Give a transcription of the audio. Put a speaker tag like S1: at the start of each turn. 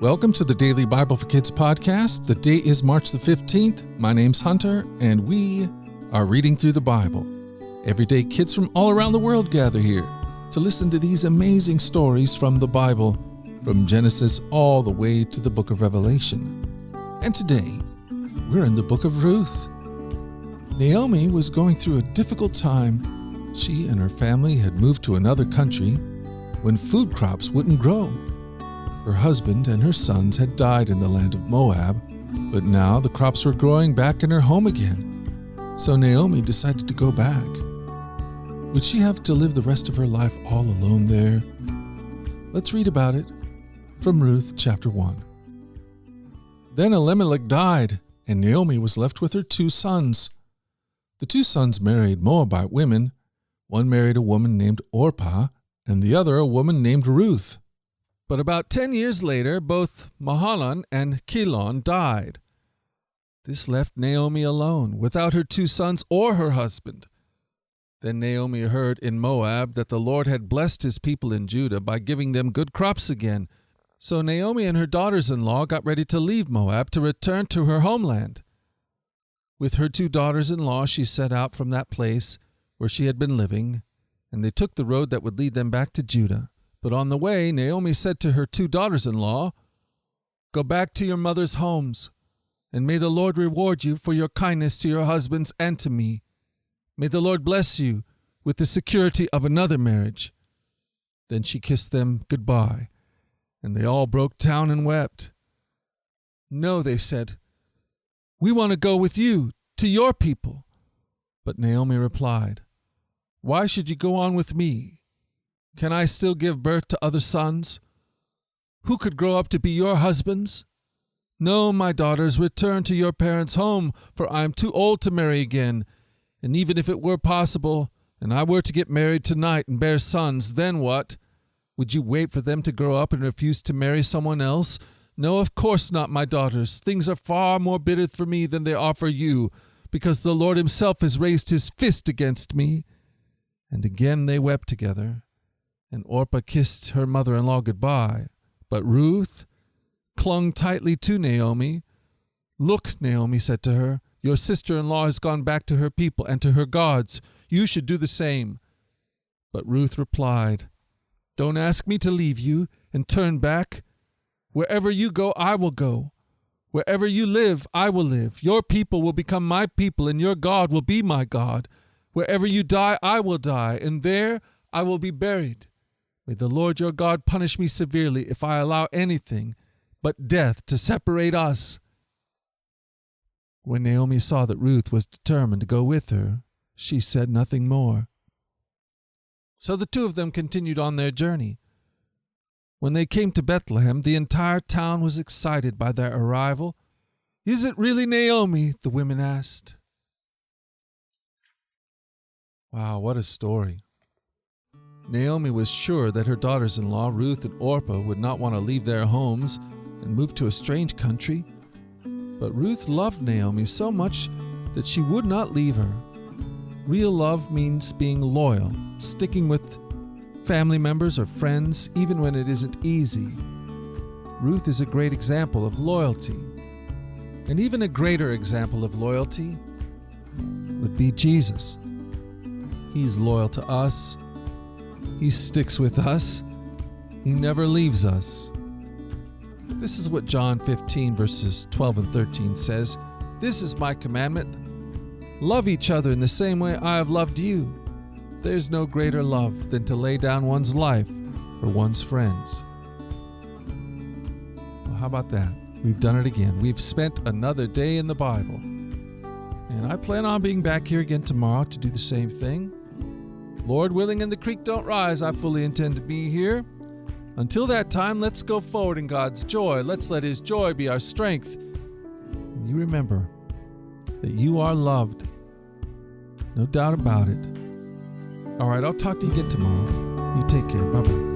S1: Welcome to the Daily Bible for Kids podcast. The date is March the 15th. My name's Hunter, and we are reading through the Bible. Every day, kids from all around the world gather here to listen to these amazing stories from the Bible, from Genesis all the way to the book of Revelation. And today, we're in the book of Ruth. Naomi was going through a difficult time. She and her family had moved to another country when food crops wouldn't grow. Her husband and her sons had died in the land of Moab, but now the crops were growing back in her home again. So Naomi decided to go back. Would she have to live the rest of her life all alone there? Let's read about it from Ruth chapter 1. Then Elimelech died, and Naomi was left with her 2 sons. The 2 sons married Moabite women. One married a woman named Orpah, and the other a woman named Ruth. But about 10 years later, both Mahlon and Chilion died. This left Naomi alone, without her 2 sons or her husband. Then Naomi heard in Moab that the Lord had blessed his people in Judah by giving them good crops again. So Naomi and her daughters-in-law got ready to leave Moab to return to her homeland. With her 2 daughters-in-law, she set out from that place where she had been living, and they took the road that would lead them back to Judah. But on the way, Naomi said to her 2 daughters-in-law, "Go back to your mother's homes, and may the Lord reward you for your kindness to your husbands and to me. May the Lord bless you with the security of another marriage." Then she kissed them goodbye, and they all broke down and wept. "No," they said, "we want to go with you to your people." But Naomi replied, "Why should you go on with me? Can I still give birth to other sons, who could grow up to be your husbands? No, my daughters, return to your parents' home, for I am too old to marry again. And even if it were possible, and I were to get married tonight and bear sons, then what? Would you wait for them to grow up and refuse to marry someone else? No, of course not, my daughters. Things are far more bitter for me than they are for you, because the Lord himself has raised his fist against me." And again they wept together. And Orpah kissed her mother-in-law goodbye. But Ruth clung tightly to Naomi. "Look," Naomi said to her, "your sister-in-law has gone back to her people and to her gods. You should do the same." But Ruth replied, "Don't ask me to leave you and turn back. Wherever you go, I will go. Wherever you live, I will live. Your people will become my people, and your God will be my God. Wherever you die, I will die, and there I will be buried. May the Lord your God punish me severely if I allow anything but death to separate us." When Naomi saw that Ruth was determined to go with her, she said nothing more. So the 2 of them continued on their journey. When they came to Bethlehem, the entire town was excited by their arrival. "Is it really Naomi?" the women asked. Wow, what a story. Naomi was sure that her daughters-in-law, Ruth and Orpah, would not want to leave their homes and move to a strange country. But Ruth loved Naomi so much that she would not leave her. Real love means being loyal, sticking with family members or friends, even when it isn't easy. Ruth is a great example of loyalty. And even a greater example of loyalty would be Jesus. He's loyal to us. He sticks with us. He never leaves us. This is what John 15 verses 12 and 13 says. "This is my commandment. Love each other in the same way I have loved you. There's no greater love than to lay down one's life for one's friends." Well, how about that? We've done it again. We've spent another day in the Bible. And I plan on being back here again tomorrow to do the same thing. Lord willing and the creek don't rise, I fully intend to be here. Until that time, let's go forward in God's joy. Let's let his joy be our strength. And you remember that you are loved. No doubt about it. All right, I'll talk to you again tomorrow. You take care. Bye-bye.